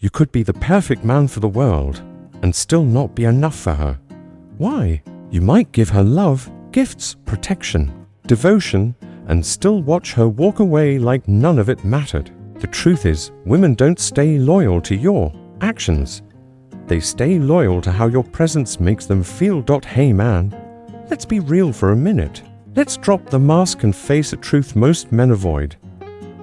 You could be the perfect man for the world and still not be enough for her. Why? You might give her love, gifts, protection, devotion, and still watch her walk away like none of it mattered. The truth is, women don't stay loyal to your actions. They stay loyal to how your presence makes them feel. Hey man, let's be real for a minute. Let's drop the mask and face a truth most men avoid,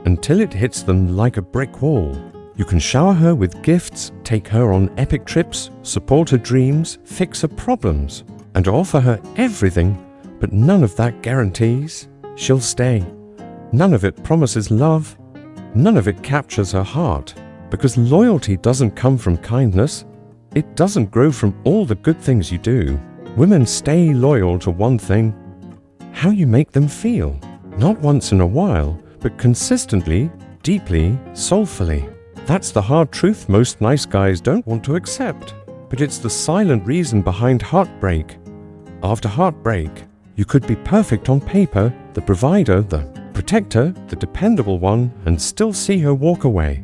until it hits them like a brick wall. You can shower her with gifts, take her on epic trips, support her dreams, fix her problems, and offer her everything, but none of that guarantees she'll stay. None of it promises love. None of it captures her heart, because loyalty doesn't come from kindness. It doesn't grow from all the good things you do. Women stay loyal to one thing: how you make them feel. Not once in a while, but consistently, deeply, soulfully. That's the hard truth most nice guys don't want to accept. But it's the silent reason behind heartbreak. After heartbreak, you could be perfect on paper, the provider, the protector, the dependable one, and still see her walk away,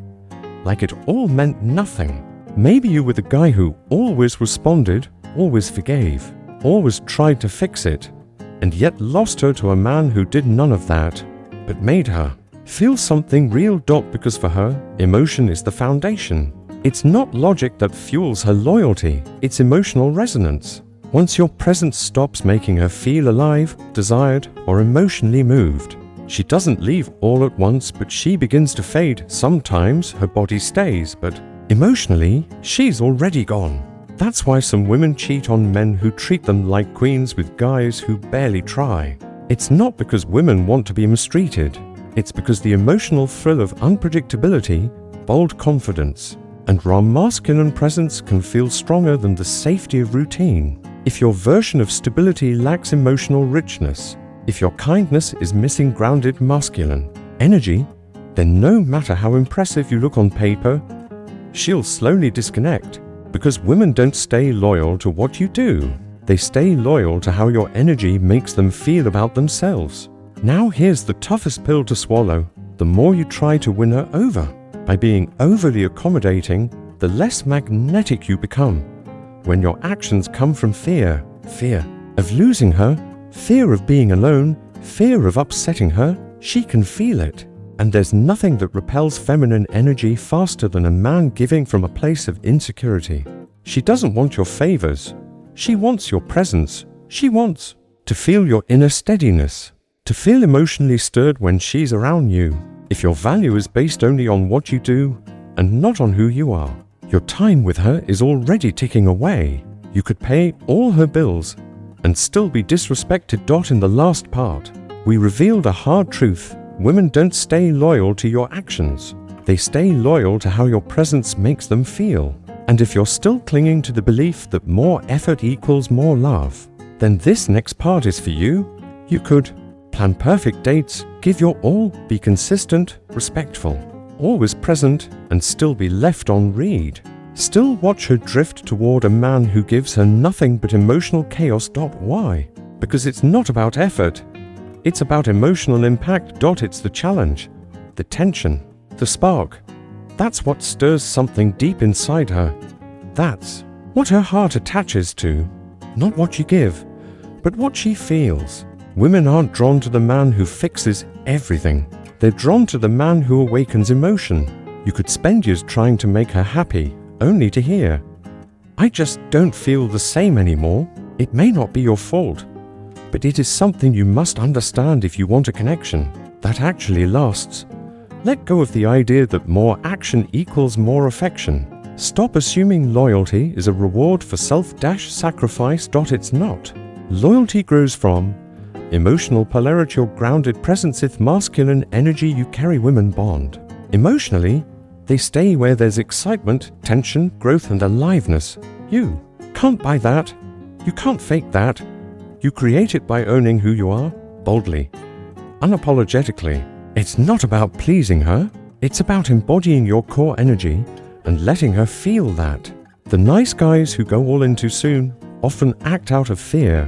like it all meant nothing. Maybe you were the guy who always responded, always forgave, always tried to fix it, and yet lost her to a man who did none of that, but made her feel something real. Because for her, emotion is the foundation. It's not logic that fuels her loyalty, it's emotional resonance. Once your presence stops making her feel alive, desired, or emotionally moved, she doesn't leave all at once, but she begins to fade. Sometimes her body stays, but emotionally, she's already gone. That's why some women cheat on men who treat them like queens with guys who barely try. It's not because women want to be mistreated. It's because the emotional thrill of unpredictability, bold confidence, and raw masculine presence can feel stronger than the safety of routine. If your version of stability lacks emotional richness, if your kindness is missing grounded masculine energy, then no matter how impressive you look on paper, she'll slowly disconnect. Because women don't stay loyal to what you do. They stay loyal to how your energy makes them feel about themselves. Now here's the toughest pill to swallow. The more you try to win her over, by being overly accommodating, the less magnetic you become. When your actions come from fear of losing her, fear of being alone, fear of upsetting her, she can feel it. And there's nothing that repels feminine energy faster than a man giving from a place of insecurity. She doesn't want your favors. She wants your presence. She wants to feel your inner steadiness, to feel emotionally stirred when she's around you. If your value is based only on what you do and not on who you are, your time with her is already ticking away. You could pay all her bills and still be disrespected. In the last part, we revealed a hard truth. Women don't stay loyal to your actions. They stay loyal to how your presence makes them feel. And if you're still clinging to the belief that more effort equals more love, then this next part is for you. You could plan perfect dates, give your all, be consistent, respectful, always present, and still be left on read. Still watch her drift toward a man who gives her nothing but emotional chaos. Why? Because it's not about effort. It's about emotional impact. It's the challenge, the tension, the spark. That's what stirs something deep inside her. That's what her heart attaches to. Not what you give, but what she feels. Women aren't drawn to the man who fixes everything. They're drawn to the man who awakens emotion. You could spend years trying to make her happy, only to hear, "I just don't feel the same anymore." It may not be your fault, but it is something you must understand if you want a connection that actually lasts. Let go of the idea that more action equals more affection. Stop assuming loyalty is a reward for self-sacrifice. It's not. Loyalty grows from emotional polarity. Your grounded presence with masculine energy. You carry women bond. Emotionally, they stay where there's excitement, tension, growth, and aliveness. You can't buy that. You can't fake that. You create it by owning who you are, boldly, unapologetically. It's not about pleasing her. It's about embodying your core energy and letting her feel that. The nice guys who go all in too soon often act out of fear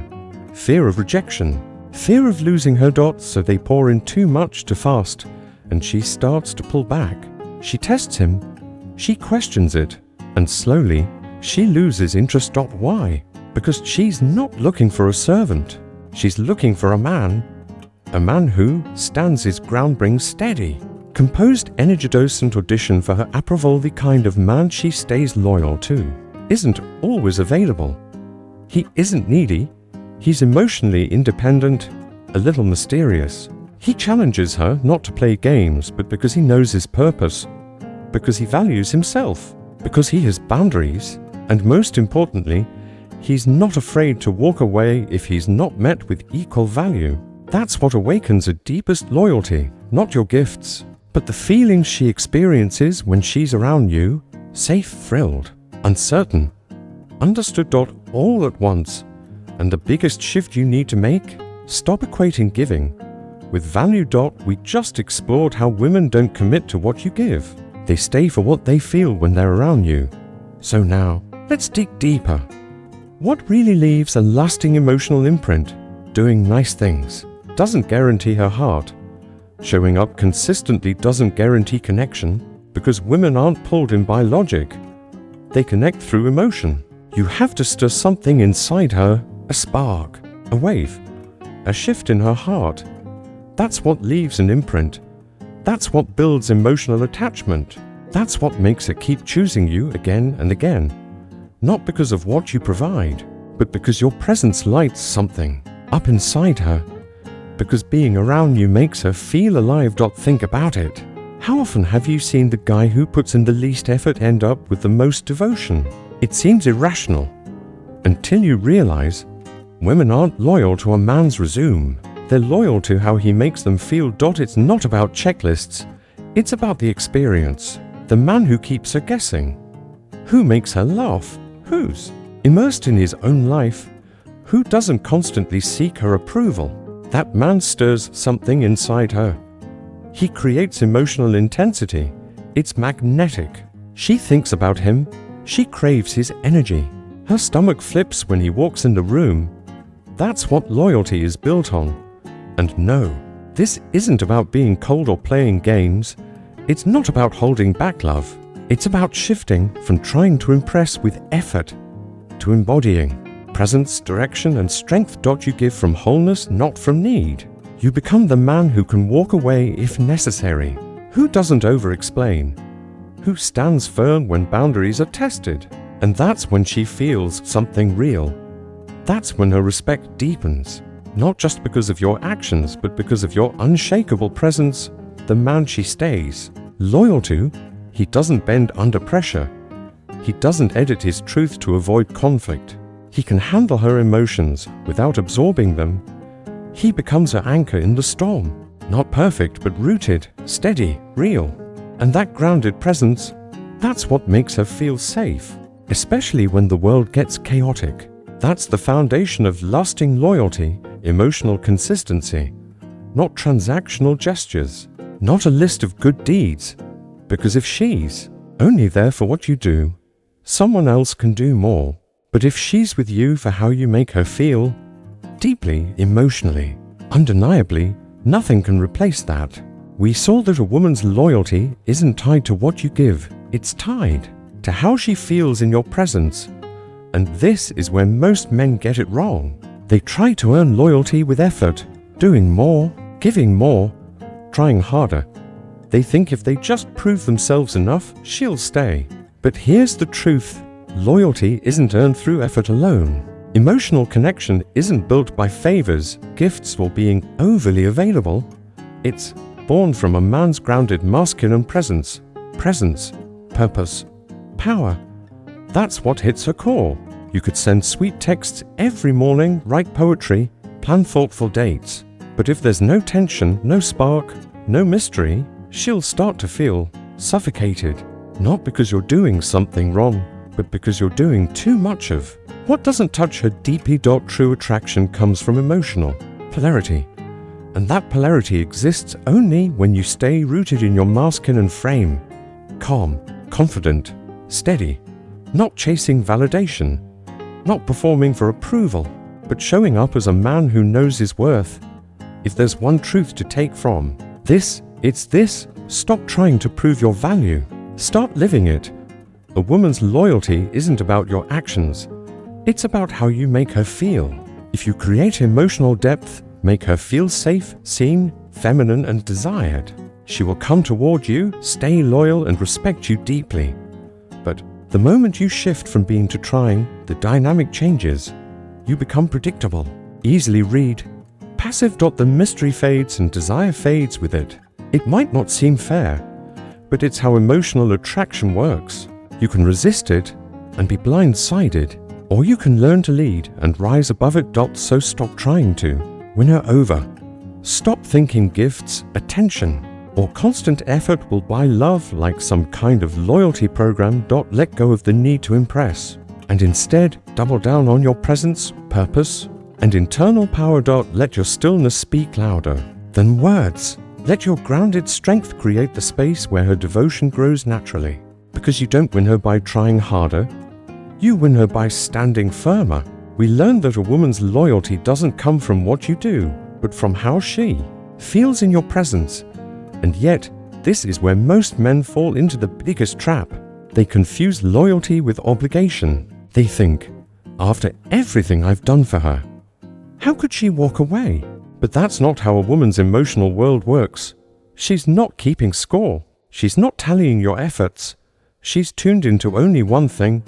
of rejection, fear of losing her. So they pour in too much too fast, and she starts to pull back. She tests him, She questions it, and slowly, she loses interest. Why? Because she's not looking for a servant. She's looking for a man who stands his ground, brings steady, composed energy, docent audition for her approval. The kind of man she stays loyal to isn't always available. He isn't needy. He's emotionally independent, a little mysterious. He challenges her not to play games, but because he knows his purpose, because he values himself, because he has boundaries, and most importantly, he's not afraid to walk away if he's not met with equal value. That's what awakens her deepest loyalty, not your gifts, but the feelings she experiences when she's around you, safe, thrilled, uncertain, understood. All at once. And the biggest shift you need to make? Stop equating giving with value. We just explored how women don't commit to what you give. They stay for what they feel when they're around you. So now, let's dig deeper. What really leaves a lasting emotional imprint? Doing nice things doesn't guarantee her heart. Showing up consistently doesn't guarantee connection, because women aren't pulled in by logic. They connect through emotion. You have to stir something inside her, a spark, a wave, a shift in her heart. That's what leaves an imprint. That's what builds emotional attachment. That's what makes her keep choosing you again and again. Not because of what you provide, but because your presence lights something up inside her. Because being around you makes her feel alive. Think about it. How often have you seen the guy who puts in the least effort end up with the most devotion? It seems irrational, until you realize women aren't loyal to a man's resume. They're loyal to how he makes them feel. It's not about checklists, it's about the experience. The man who keeps her guessing, who makes her laugh, who's immersed in his own life, who doesn't constantly seek her approval. That man stirs something inside her. He creates emotional intensity. It's magnetic. She thinks about him. She craves his energy. Her stomach flips when he walks in the room. That's what loyalty is built on. And no, this isn't about being cold or playing games. It's not about holding back love. It's about shifting from trying to impress with effort to embodying presence, direction, and strength. You give from wholeness, not from need. You become the man who can walk away if necessary, who doesn't over-explain, who stands firm when boundaries are tested. And that's when she feels something real. That's when her respect deepens, not just because of your actions, but because of your unshakable presence. The man she stays loyal to, he doesn't bend under pressure. He doesn't edit his truth to avoid conflict. He can handle her emotions without absorbing them. He becomes her anchor in the storm. Not perfect, but rooted, steady, real. And that grounded presence, that's what makes her feel safe, especially when the world gets chaotic. That's the foundation of lasting loyalty, emotional consistency, not transactional gestures, not a list of good deeds. Because if she's only there for what you do, someone else can do more. But if she's with you for how you make her feel, deeply, emotionally, undeniably, nothing can replace that. We saw that a woman's loyalty isn't tied to what you give, it's tied to how she feels in your presence. And this is where most men get it wrong. They try to earn loyalty with effort, doing more, giving more, trying harder. They think if they just prove themselves enough, she'll stay. But here's the truth. Loyalty isn't earned through effort alone. Emotional connection isn't built by favors, gifts, or being overly available. It's born from a man's grounded masculine presence, purpose, power. That's what hits her core. You could send sweet texts every morning, write poetry, plan thoughtful dates. But if there's no tension, no spark, no mystery, she'll start to feel suffocated. Not because you're doing something wrong, but because you're doing too much of what doesn't touch her deeply. True attraction comes from emotional polarity. And that polarity exists only when you stay rooted in your masculine frame. Calm, confident, steady, not chasing validation, not performing for approval, but showing up as a man who knows his worth. If there's one truth to take from this, it's this: stop trying to prove your value. Start living it. A woman's loyalty isn't about your actions. It's about how you make her feel. If you create emotional depth, make her feel safe, seen, feminine, and desired, she will come toward you, stay loyal, and respect you deeply. But the moment you shift from being to trying, the dynamic changes. You become predictable, easily read, passive. The mystery fades and desire fades with it. It might not seem fair, but it's how emotional attraction works. You can resist it and be blindsided, or you can learn to lead and rise above it. So stop trying to win her over. Stop thinking gifts, attention, or constant effort will buy love like some kind of loyalty program. Let go of the need to impress, and instead double down on your presence, purpose, and internal power. Let your stillness speak louder than words. Let your grounded strength create the space where her devotion grows naturally. Because you don't win her by trying harder, you win her by standing firmer. We learned that a woman's loyalty doesn't come from what you do, but from how she feels in your presence. And yet, this is where most men fall into the biggest trap. They confuse loyalty with obligation. They think, after everything I've done for her, how could she walk away? But that's not how a woman's emotional world works. She's not keeping score. She's not tallying your efforts. She's tuned into only one thing: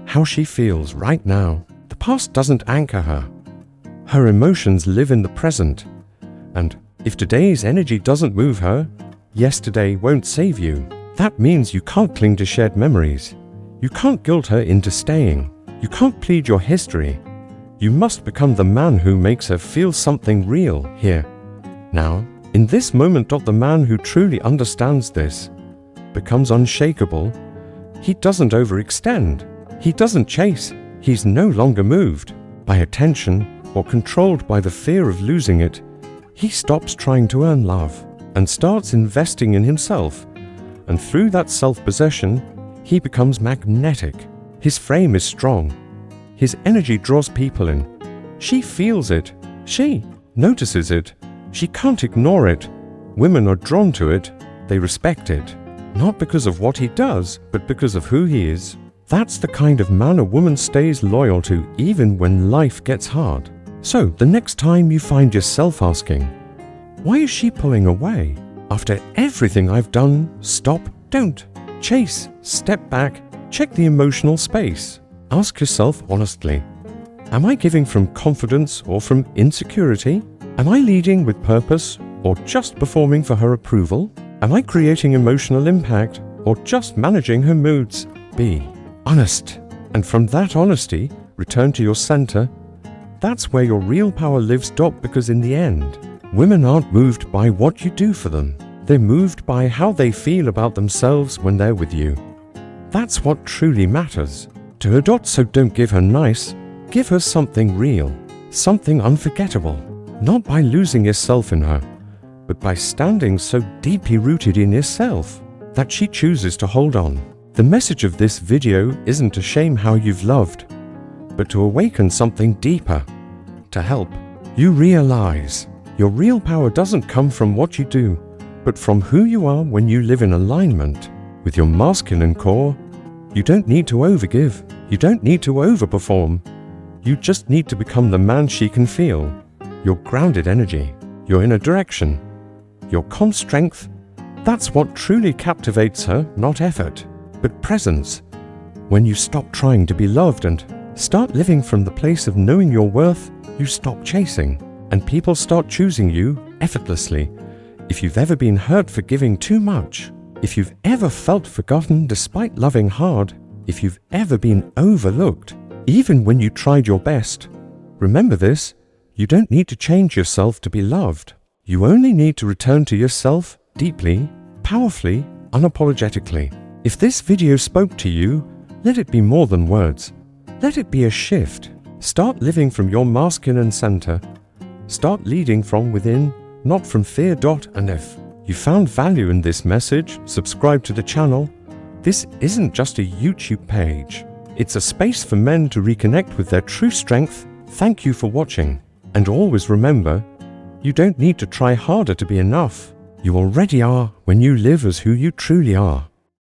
how she feels right now. The past doesn't anchor her. Her emotions live in the present. And if today's energy doesn't move her, yesterday won't save you. That means you can't cling to shared memories. You can't guilt her into staying. You can't plead your history. You must become the man who makes her feel something real here, now, in this moment. The man who truly understands this becomes unshakable. He doesn't overextend. He doesn't chase. He's no longer moved by attention or controlled by the fear of losing it. He stops trying to earn love and starts investing in himself. And through that self-possession, he becomes magnetic. His frame is strong. His energy draws people in. She feels it. She notices it. She can't ignore it. Women are drawn to it. They respect it. Not because of what he does, but because of who he is. That's the kind of man a woman stays loyal to even when life gets hard. So, the next time you find yourself asking, why is she pulling away? After everything I've done, stop, don't. Chase, step back, check the emotional space. Ask yourself honestly, am I giving from confidence or from insecurity? Am I leading with purpose or just performing for her approval? Am I creating emotional impact or just managing her moods? Be honest. And from that honesty, return to your center. That's where your real power lives. Because in the end, women aren't moved by what you do for them. They're moved by how they feel about themselves when they're with you. That's what truly matters to her. So don't give her nice, give her something real, something unforgettable. Not by losing yourself in her, but by standing so deeply rooted in yourself that she chooses to hold on. The message of this video isn't to shame how you've loved, but to awaken something deeper, to help you realize your real power doesn't come from what you do, but from who you are when you live in alignment with your masculine core. You don't need to overgive. You don't need to overperform. You just need to become the man she can feel. Your grounded energy, your inner direction, your calm strength. That's what truly captivates her, not effort, but presence. When you stop trying to be loved and start living from the place of knowing your worth, you stop chasing, and people start choosing you effortlessly. If you've ever been hurt for giving too much, if you've ever felt forgotten despite loving hard, if you've ever been overlooked, even when you tried your best, remember this: you don't need to change yourself to be loved. You only need to return to yourself deeply, powerfully, unapologetically. If this video spoke to you, let it be more than words. Let it be a shift. Start living from your masculine center. Start leading from within, not from fear. And if you found value in this message, subscribe to the channel. This isn't just a YouTube page. It's a space for men to reconnect with their true strength. Thank you for watching. And always remember, you don't need to try harder to be enough. You already are when you live as who you truly are.